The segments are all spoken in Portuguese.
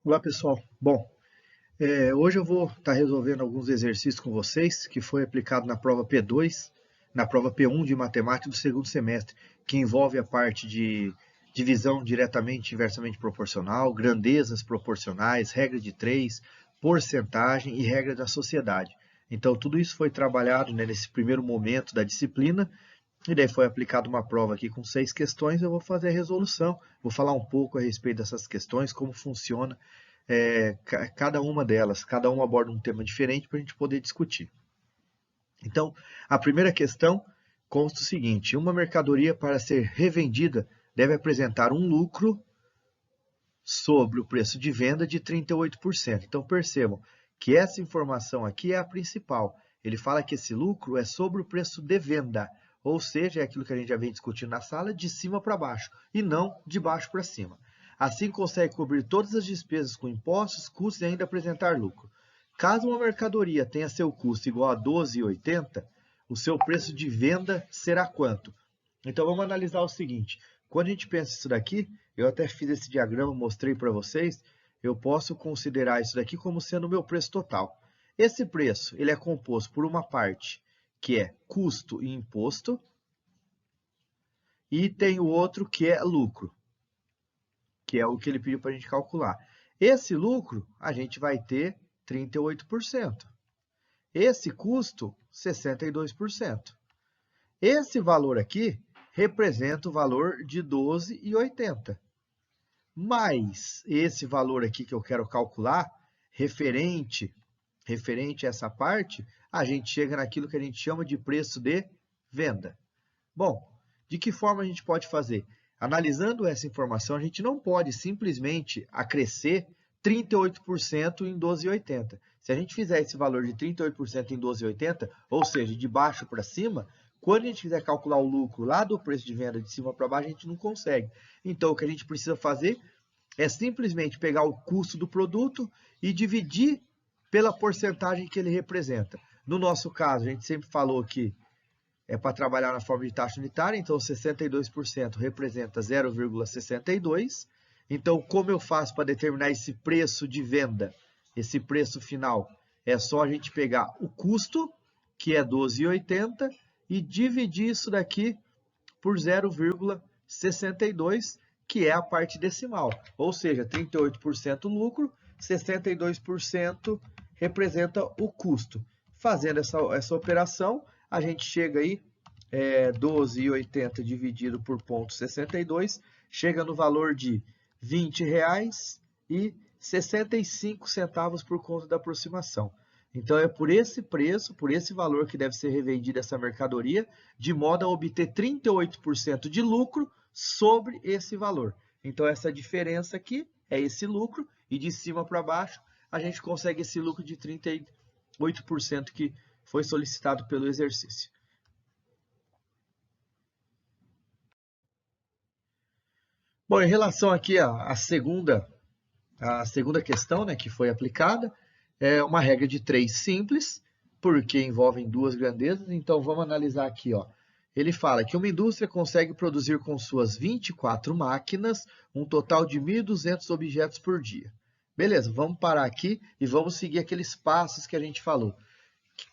Olá pessoal, bom, hoje eu vou estar resolvendo alguns exercícios com vocês que foi aplicado na prova P2, na prova P1 de matemática do segundo semestre, que envolve a parte de divisão diretamente e inversamente proporcional, grandezas proporcionais, regra de 3, porcentagem e regra da sociedade. Então tudo isso foi trabalhado, né, nesse primeiro momento da disciplina. E daí foi aplicada uma prova aqui com 6 questões, eu vou fazer a resolução, vou falar um pouco a respeito dessas questões, como funciona cada uma delas, cada uma aborda um tema diferente para a gente poder discutir. Então, a primeira questão consta o seguinte: uma mercadoria para ser revendida deve apresentar um lucro sobre o preço de venda de 38%. Então, percebam que essa informação aqui é a principal. Ele fala que esse lucro é sobre o preço de venda, ou seja, é aquilo que a gente já vem discutindo na sala, de cima para baixo, e não de baixo para cima. Assim, consegue cobrir todas as despesas com impostos, custos e ainda apresentar lucro. Caso uma mercadoria tenha seu custo igual a 12,80, o seu preço de venda será quanto? Então, vamos analisar o seguinte. Quando a gente pensa isso daqui, eu até fiz esse diagrama, mostrei para vocês, eu posso considerar isso daqui como sendo o meu preço total. Esse preço ele é composto por uma parte que é custo e imposto, e tem o outro que é lucro, que é o que ele pediu para a gente calcular. Esse lucro, a gente vai ter 38%. Esse custo, 62%. Esse valor aqui representa o valor de 12,80. Mais esse valor aqui que eu quero calcular, referente a essa parte, a gente chega naquilo que a gente chama de preço de venda. Bom, de que forma a gente pode fazer? Analisando essa informação, a gente não pode simplesmente acrescer 38% em 12,80. Se a gente fizer esse valor de 38% em 12,80, ou seja, de baixo para cima, quando a gente quiser calcular o lucro lá do preço de venda de cima para baixo, a gente não consegue. Então, o que a gente precisa fazer é simplesmente pegar o custo do produto e dividir pela porcentagem que ele representa. No nosso caso, a gente sempre falou que é para trabalhar na forma de taxa unitária, então 62% representa 0,62. Então, como eu faço para determinar esse preço de venda, esse preço final? É só a gente pegar o custo, que é 12,80, e dividir isso daqui por 0,62, que é a parte decimal. Ou seja, 38% lucro, 62% representa o custo. Fazendo essa operação, a gente chega aí, 12,80 dividido por 0,62, chega no valor de R$ 20,65 por conta da aproximação. Então, é por esse preço, por esse valor que deve ser revendida essa mercadoria, de modo a obter 38% de lucro sobre esse valor. Então, essa diferença aqui é esse lucro, e de cima para baixo, a gente consegue esse lucro de 38% que foi solicitado pelo exercício. Bom, em relação aqui à segunda questão, né, que foi aplicada, é uma regra de 3 simples, porque envolvem duas grandezas. Então, vamos analisar aqui. Ó. Ele fala que uma indústria consegue produzir com suas 24 máquinas um total de 1.200 objetos por dia. Beleza, vamos parar aqui e vamos seguir aqueles passos que a gente falou.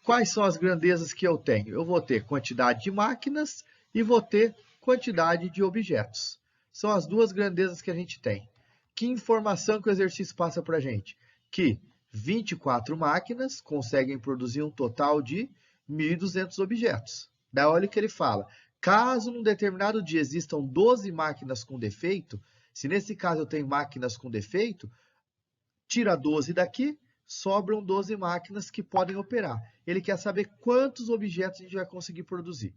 Quais são as grandezas que eu tenho? Eu vou ter quantidade de máquinas e vou ter quantidade de objetos. São as duas grandezas que a gente tem. Que informação que o exercício passa para a gente? Que 24 máquinas conseguem produzir um total de 1.200 objetos. Daí olha o que ele fala. Caso num determinado dia existam 12 máquinas com defeito, se nesse caso eu tenho máquinas com defeito, tira 12 daqui, sobram 12 máquinas que podem operar. Ele quer saber quantos objetos a gente vai conseguir produzir.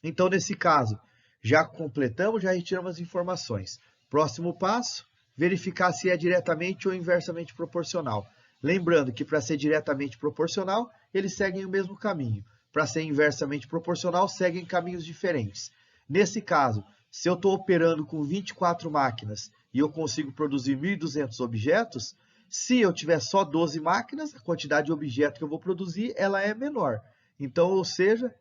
Então, nesse caso, já completamos, já retiramos as informações. Próximo passo, verificar se é diretamente ou inversamente proporcional. Lembrando que para ser diretamente proporcional, eles seguem o mesmo caminho. Para ser inversamente proporcional, seguem caminhos diferentes. Nesse caso, se eu estou operando com 24 máquinas e eu consigo produzir 1.200 objetos, se eu tiver só 12 máquinas, a quantidade de objetos que eu vou produzir ela é menor. Então, ou seja,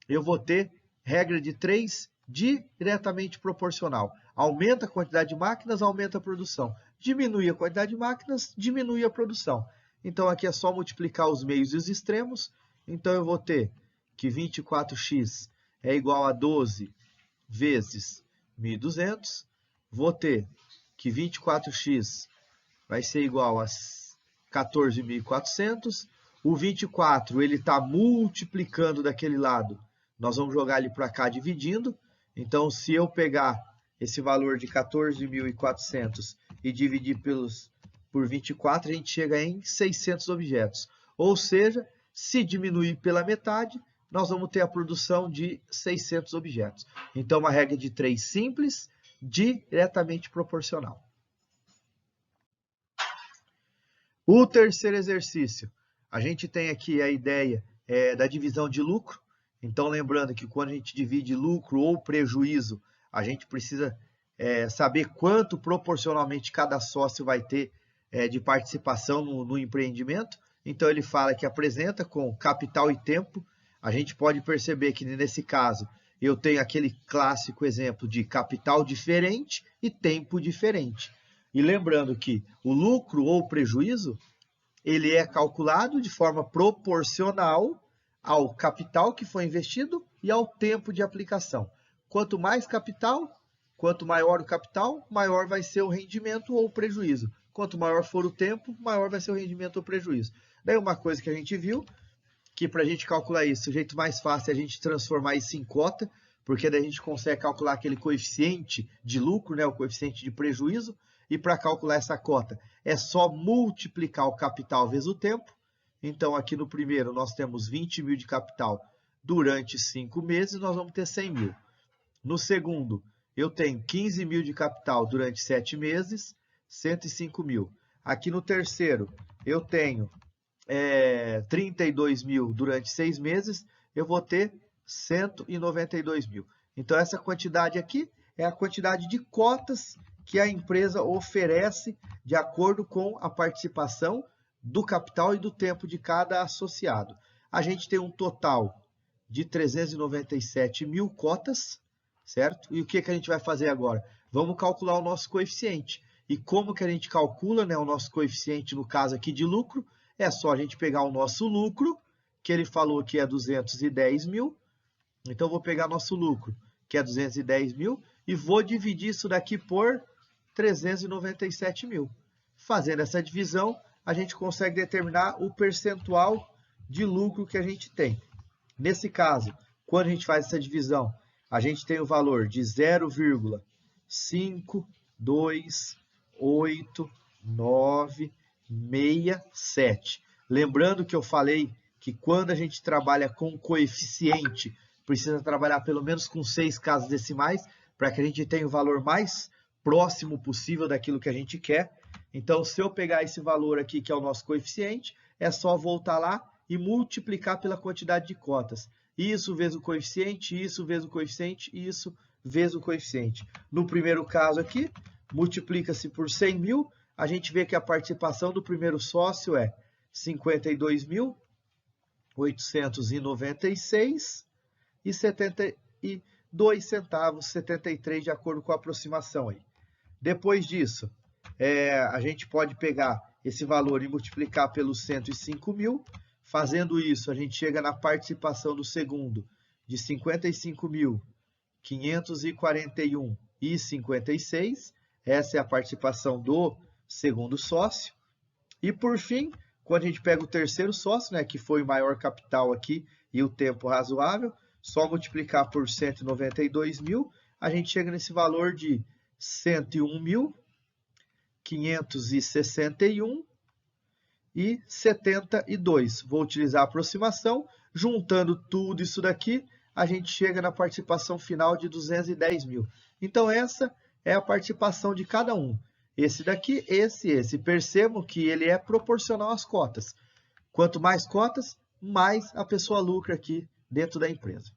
eu vou ter regra de 3 diretamente proporcional. Aumenta a quantidade de máquinas, aumenta a produção. diminui a quantidade de máquinas, diminui a produção. Então, aqui é só multiplicar os meios e os extremos. Então, eu vou ter que 24x é igual a 12 vezes 1.200. Vou ter que 24x vai ser igual a 14.400. O 24, ele está multiplicando daquele lado. Nós vamos jogar ele para cá dividindo. Então, se eu pegar esse valor de 14.400 e dividir por 24, a gente chega em 600 objetos. Ou seja, se diminuir pela metade, nós vamos ter a produção de 600 objetos. Então, uma regra de 3 simples, diretamente proporcional. O terceiro exercício, a gente tem aqui a ideia da divisão de lucro. Então, lembrando que quando a gente divide lucro ou prejuízo, a gente precisa saber quanto proporcionalmente cada sócio vai ter de participação no empreendimento. Então, ele fala que apresenta com capital e tempo. A gente pode perceber que, nesse caso, eu tenho aquele clássico exemplo de capital diferente e tempo diferente. E lembrando que o lucro ou prejuízo, ele é calculado de forma proporcional ao capital que foi investido e ao tempo de aplicação. Quanto mais capital, quanto maior o capital, maior vai ser o rendimento ou o prejuízo. Quanto maior for o tempo, maior vai ser o rendimento ou o prejuízo. Daí uma coisa que a gente viu, que para a gente calcular isso, o jeito mais fácil é a gente transformar isso em cota, porque daí a gente consegue calcular aquele coeficiente de lucro, né, o coeficiente de prejuízo, e para calcular essa cota é só multiplicar o capital vezes o tempo. Então, aqui no primeiro, nós temos 20.000 de capital durante 5 meses, nós vamos ter 100.000. No segundo, eu tenho 15.000 de capital durante 7 meses, 105.000. Aqui no terceiro, eu tenho 32.000 durante 6 meses, eu vou ter 192.000. Então, essa quantidade aqui é a quantidade de cotas que a empresa oferece de acordo com a participação do capital e do tempo de cada associado. A gente tem um total de 397.000 cotas, certo? E o que a gente vai fazer agora? Vamos calcular o nosso coeficiente. E como que a gente calcula, né, o nosso coeficiente, no caso aqui de lucro? É só a gente pegar o nosso lucro, que ele falou que é 210.000. Então, vou pegar nosso lucro, que é 210.000, e vou dividir isso daqui por 397.000. Fazendo essa divisão, a gente consegue determinar o percentual de lucro que a gente tem. Nesse caso, quando a gente faz essa divisão, a gente tem o valor de 0,528967. Lembrando que eu falei que quando a gente trabalha com coeficiente, precisa trabalhar pelo menos com 6 casas decimais, para que a gente tenha o valor mais próximo possível daquilo que a gente quer. Então, se eu pegar esse valor aqui, que é o nosso coeficiente, é só voltar lá e multiplicar pela quantidade de cotas. Isso vezes o coeficiente, isso vezes o coeficiente, isso vezes o coeficiente. No primeiro caso aqui, multiplica-se por 100.000, a gente vê que a participação do primeiro sócio é 52.896,72 centavos, 73, de acordo com a aproximação aí. Depois disso, a gente pode pegar esse valor e multiplicar pelos 105.000. Fazendo isso, a gente chega na participação do segundo de 55.541,56. Essa é a participação do segundo sócio. E por fim, quando a gente pega o terceiro sócio, né, que foi o maior capital aqui e o tempo razoável, só multiplicar por 192.000, a gente chega nesse valor de 101.561,72. Vou utilizar a aproximação. Juntando tudo isso daqui, a gente chega na participação final de 210.000. Então, essa é a participação de cada um. Esse daqui, esse. Percebam que ele é proporcional às cotas. Quanto mais cotas, mais a pessoa lucra aqui dentro da empresa.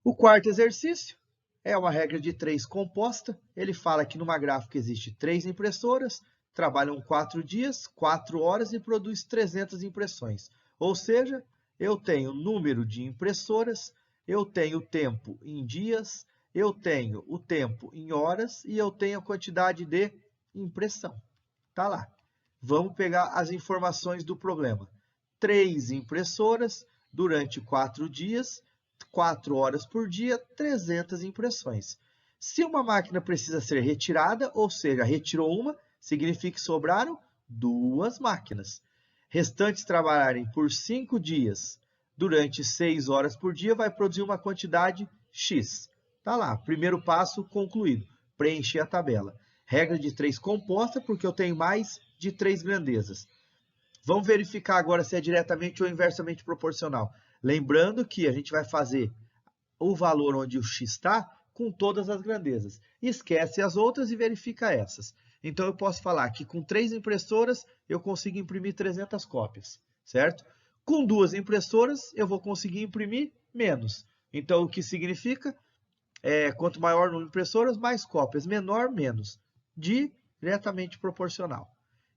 O quarto exercício é uma regra de 3 composta. Ele fala que numa gráfica existe 3 impressoras, trabalham 4 dias, 4 horas e produz 300 impressões. Ou seja, eu tenho número de impressoras, eu tenho tempo em dias, eu tenho o tempo em horas e eu tenho a quantidade de impressão. Tá lá. Vamos pegar as informações do problema. 3 impressoras durante 4 dias, 4 horas por dia, 300 impressões. Se uma máquina precisa ser retirada, ou seja, retirou uma, significa que sobraram 2 máquinas. Restantes trabalharem por 5 dias, durante 6 horas por dia, vai produzir uma quantidade X. Tá lá, primeiro passo concluído, preencher a tabela. Regra de 3 composta, porque eu tenho mais de 3 grandezas. Vamos verificar agora se é diretamente ou inversamente proporcional. Lembrando que a gente vai fazer o valor onde o x está com todas as grandezas. Esquece as outras e verifica essas. Então, eu posso falar que com 3 impressoras, eu consigo imprimir 300 cópias, certo? Com 2 impressoras, eu vou conseguir imprimir menos. Então, o que significa? Quanto maior o número de impressoras, mais cópias. Menor, menos. Diretamente proporcional.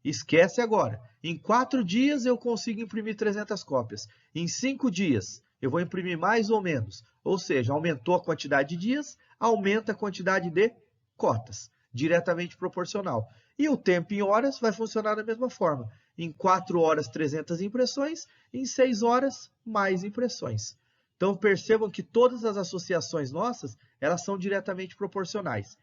Esquece agora. Em 4 dias, eu consigo imprimir 300 cópias. Em 5 dias, eu vou imprimir mais ou menos. Ou seja, aumentou a quantidade de dias, aumenta a quantidade de cotas. Diretamente proporcional. E o tempo em horas vai funcionar da mesma forma. Em 4 horas, 300 impressões. Em 6 horas, mais impressões. Então, percebam que todas as associações nossas, elas são diretamente proporcionais.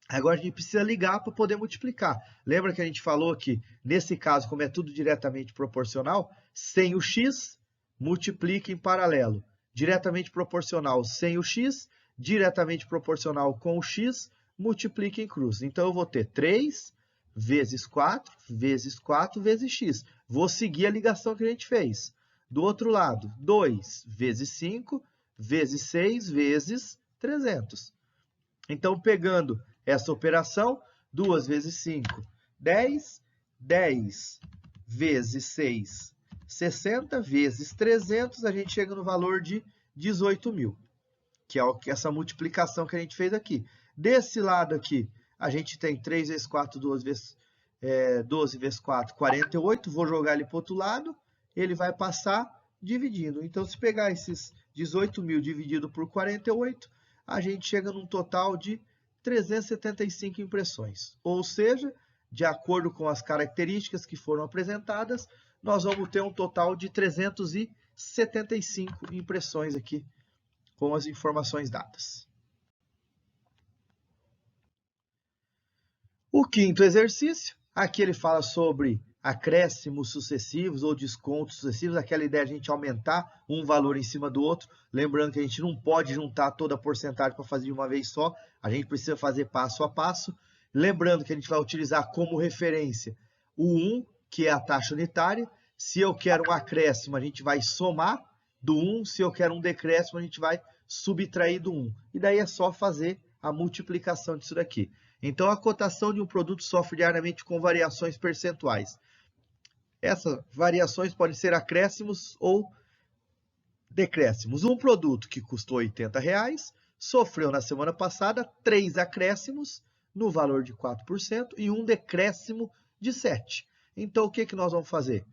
Agora, a gente precisa ligar para poder multiplicar. Lembra que a gente falou que, nesse caso, como é tudo diretamente proporcional, sem o x, multiplica em paralelo. Diretamente proporcional sem o x, diretamente proporcional com o x, multiplica em cruz. Então, eu vou ter 3 vezes 4, vezes 4, vezes x. Vou seguir a ligação que a gente fez. Do outro lado, 2 vezes 5, vezes 6, vezes 300. Então, pegando essa operação, 2 vezes 5, 10. 10 vezes 6, 60, vezes 300, a gente chega no valor de 18.000, que é essa multiplicação que a gente fez aqui. Desse lado aqui, a gente tem 3 vezes 4, 12 vezes 4, 48. Vou jogar ele para o outro lado, ele vai passar dividindo. Então, se pegar esses 18.000 dividido por 48, a gente chega num total de 375 impressões. Ou seja, de acordo com as características que foram apresentadas, nós vamos ter um total de 375 impressões aqui com as informações dadas. O quinto exercício, aqui ele fala sobre acréscimos sucessivos ou descontos sucessivos, aquela ideia de a gente aumentar um valor em cima do outro. Lembrando que a gente não pode juntar toda a porcentagem para fazer de uma vez só, a gente precisa fazer passo a passo. Lembrando que a gente vai utilizar como referência o 1, que é a taxa unitária. Se eu quero um acréscimo, a gente vai somar do 1. Se eu quero um decréscimo, a gente vai subtrair do 1. E daí é só fazer a multiplicação disso daqui. Então, a cotação de um produto sofre diariamente com variações percentuais. Essas variações podem ser acréscimos ou decréscimos. Um produto que custou R$80 sofreu na semana passada 3 acréscimos no valor de 4% e um decréscimo de 7%. Então, o que nós vamos fazer?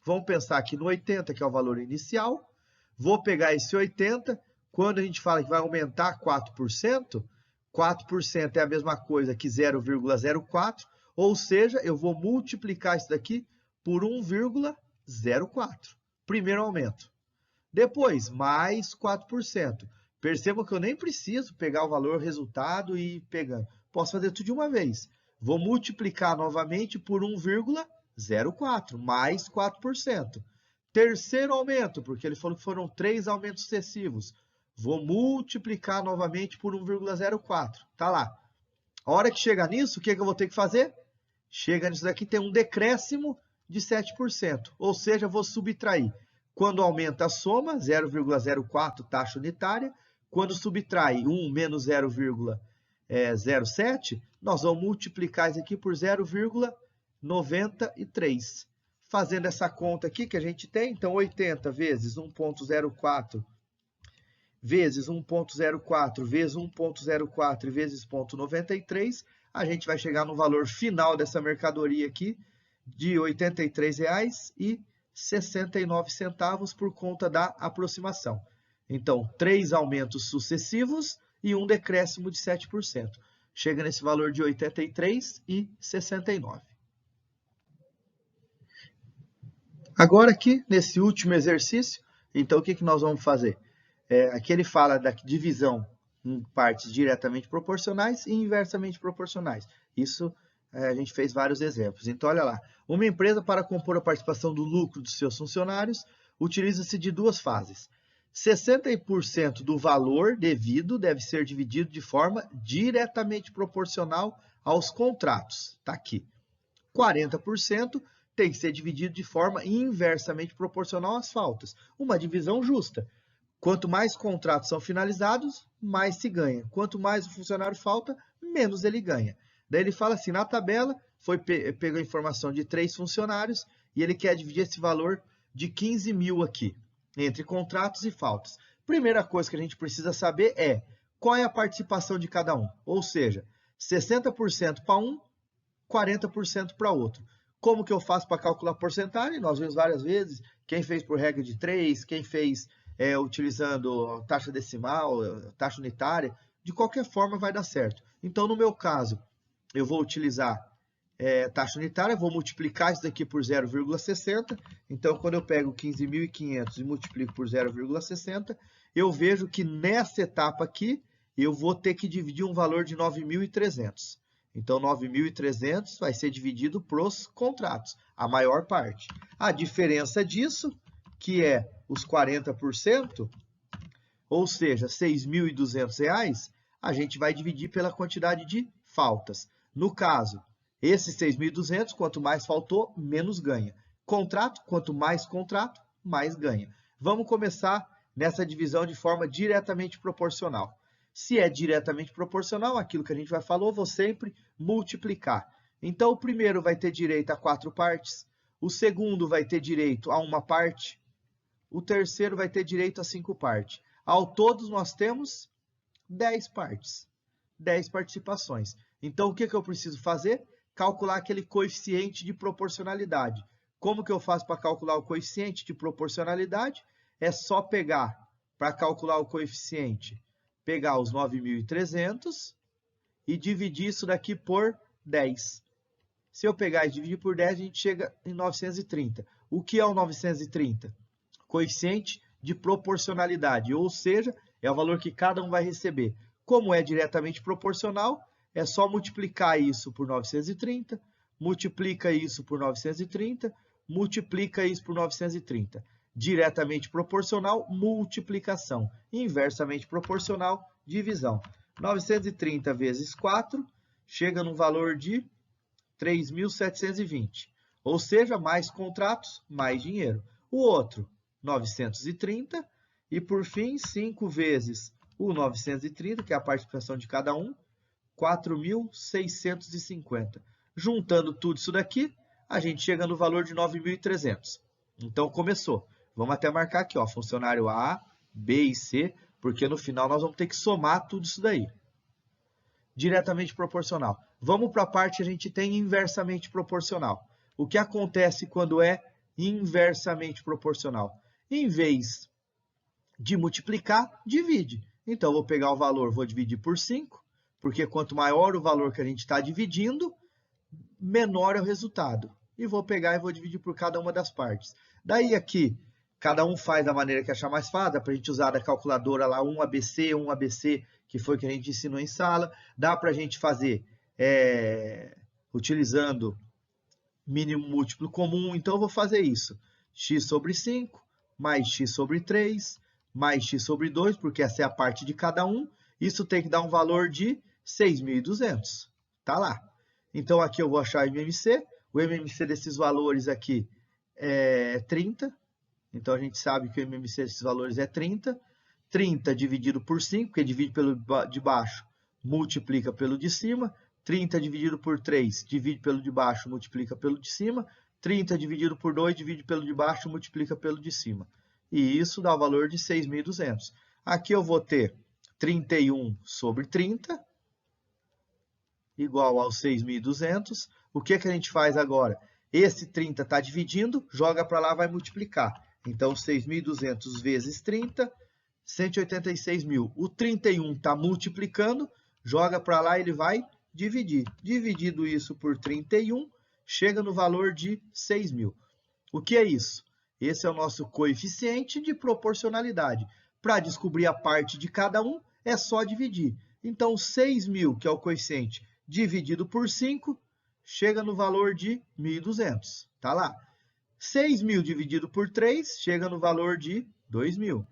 Vamos pensar aqui no 80, que é o valor inicial. Vou pegar esse 80. Quando a gente fala que vai aumentar 4%, 4% é a mesma coisa que 0,04, ou seja, eu vou multiplicar isso daqui por 1,04. Primeiro aumento. Depois, mais 4%. Percebam que eu nem preciso pegar o valor resultado e ir pegando. Posso fazer tudo de uma vez. Vou multiplicar novamente por 1,04, mais 4%. Terceiro aumento, porque ele falou que foram 3 aumentos sucessivos. Vou multiplicar novamente por 1,04. Tá lá. A hora que chegar nisso, o que eu vou ter que fazer? Chega nisso daqui, tem um decréscimo de 7%. Ou seja, vou subtrair. Quando aumenta a soma, 0,04 taxa unitária. Quando subtrai 1 menos 0,07, nós vamos multiplicar isso aqui por 0,93. Fazendo essa conta aqui que a gente tem, então 80 vezes 1,04 vezes 1,04 vezes 1,04 vezes 0,93, a gente vai chegar no valor final dessa mercadoria aqui de R$ 83,69 por conta da aproximação. Então, 3 aumentos sucessivos e um decréscimo de 7%. Chega nesse valor de R$ 83,69. Agora aqui, nesse último exercício, então o que nós vamos fazer? Aqui ele fala da divisão em partes diretamente proporcionais e inversamente proporcionais. Isso a gente fez vários exemplos. Então, olha lá. Uma empresa, para compor a participação do lucro dos seus funcionários, utiliza-se de duas fases. 60% do valor devido deve ser dividido de forma diretamente proporcional aos contratos. Está aqui. 40% tem que ser dividido de forma inversamente proporcional às faltas. Uma divisão justa. Quanto mais contratos são finalizados, mais se ganha. Quanto mais o funcionário falta, menos ele ganha. Daí ele fala assim, na tabela, pegou a informação de 3 funcionários e ele quer dividir esse valor de 15 mil aqui, entre contratos e faltas. Primeira coisa que a gente precisa saber é qual é a participação de cada um. Ou seja, 60% para um, 40% para outro. Como que eu faço para calcular a porcentagem? Nós vimos várias vezes, quem fez por regra de 3, quem fez utilizando taxa decimal, taxa unitária, de qualquer forma vai dar certo. Então, no meu caso, eu vou utilizar taxa unitária, vou multiplicar isso daqui por 0,60. Então, quando eu pego 15.500 e multiplico por 0,60, eu vejo que nessa etapa aqui, eu vou ter que dividir um valor de 9.300. Então, 9.300 vai ser dividido para os contratos, a maior parte. A diferença disso, que é os 40%, ou seja, R$ 6.200, a gente vai dividir pela quantidade de faltas. No caso, esses 6.200, quanto mais faltou, menos ganha. Contrato, quanto mais contrato, mais ganha. Vamos começar nessa divisão de forma diretamente proporcional. Se é diretamente proporcional, aquilo que a gente já falou, vou sempre multiplicar. Então, o primeiro vai ter direito a 4 partes, o segundo vai ter direito a 1 parte, o terceiro vai ter direito a 5 partes. Ao todo, nós temos 10 partes, 10 participações. Então, o que eu preciso fazer? Calcular aquele coeficiente de proporcionalidade. Como que eu faço para calcular o coeficiente de proporcionalidade? É só pegar, para calcular o coeficiente, pegar os 9.300 e dividir isso daqui por 10. Se eu pegar e dividir por 10, a gente chega em 930. O que é o 930? Coeficiente de proporcionalidade, ou seja, é o valor que cada um vai receber. Como é diretamente proporcional, é só multiplicar isso por 930, multiplica isso por 930, multiplica isso por 930. Diretamente proporcional, multiplicação. Inversamente proporcional, divisão. 930 vezes 4 chega no valor de 3.720. Ou seja, mais contratos, mais dinheiro. O outro, 930. E por fim, 5 vezes o 930, que é a participação de cada um, 4.650. Juntando tudo isso daqui, a gente chega no valor de 9.300. Então, começou. Vamos até marcar aqui, ó, funcionário A, B e C, porque no final nós vamos ter que somar tudo isso daí. Diretamente proporcional. Vamos para a parte que a gente tem inversamente proporcional. O que acontece quando é inversamente proporcional? Em vez de multiplicar, divide. Então, eu vou pegar o valor, vou dividir por 5, porque quanto maior o valor que a gente está dividindo, menor é o resultado. E vou pegar e vou dividir por cada uma das partes. Daí aqui, cada um faz da maneira que achar mais fácil, dá para a gente usar da calculadora lá 1ABC, que foi o que a gente ensinou em sala. Dá para a gente fazer utilizando mínimo múltiplo comum, então eu vou fazer isso. X sobre 5, mais x sobre 3, mais x sobre 2, porque essa é a parte de cada um. Isso tem que dar um valor de 6.200. Tá lá. Então, aqui eu vou achar o MMC. O MMC desses valores aqui é 30. Então, a gente sabe que o MMC desses valores é 30. 30 dividido por 5, porque divide pelo de baixo, multiplica pelo de cima. 30 dividido por 3, divide pelo de baixo, multiplica pelo de cima. 30 dividido por 2, divide pelo de baixo, multiplica pelo de cima. E isso dá o valor de 6.200. Aqui eu vou ter 31 sobre 30, igual aos 6.200. O que a gente faz agora? Esse 30 está dividindo, joga para lá, vai multiplicar. Então, 6.200 vezes 30, 186 mil. O 31 está multiplicando, joga para lá, ele vai dividir. Dividido isso por 31, chega no valor de 6 mil. O que é isso? Esse é o nosso coeficiente de proporcionalidade. Para descobrir a parte de cada um, é só dividir. Então, 6 mil, que é o coeficiente, dividido por 5, chega no valor de 1.200. Tá lá. 6 mil dividido por 3, chega no valor de 2 mil.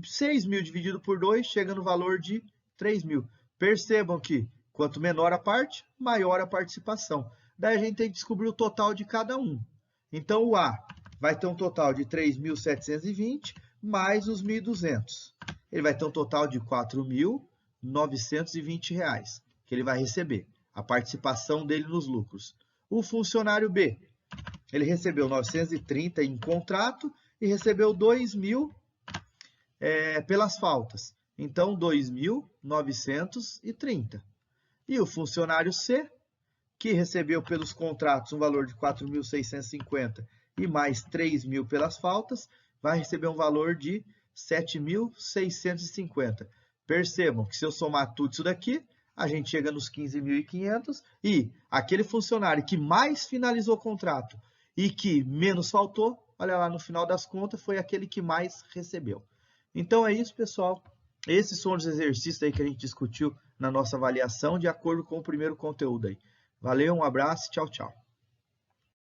6 mil dividido por 2, chega no valor de 3 mil. Percebam que, quanto menor a parte, maior a participação. Daí a gente tem que descobrir o total de cada um. Então, o A vai ter um total de 3.720 mais os 1.200. Ele vai ter um total de R$ 4.920 que ele vai receber. A participação dele nos lucros. O funcionário B, ele recebeu 930 em contrato e recebeu 2.000 pelas faltas. Então, 2.930. E o funcionário C, que recebeu pelos contratos um valor de 4.650 e mais 3.000 pelas faltas, vai receber um valor de 7.650. Percebam que se eu somar tudo isso daqui, a gente chega nos 15.500 e aquele funcionário que mais finalizou o contrato e que menos faltou, olha lá, no final das contas, foi aquele que mais recebeu. Então é isso, pessoal. Esses são os exercícios aí que a gente discutiu na nossa avaliação de acordo com o primeiro conteúdo aí. Valeu, um abraço, tchau, tchau.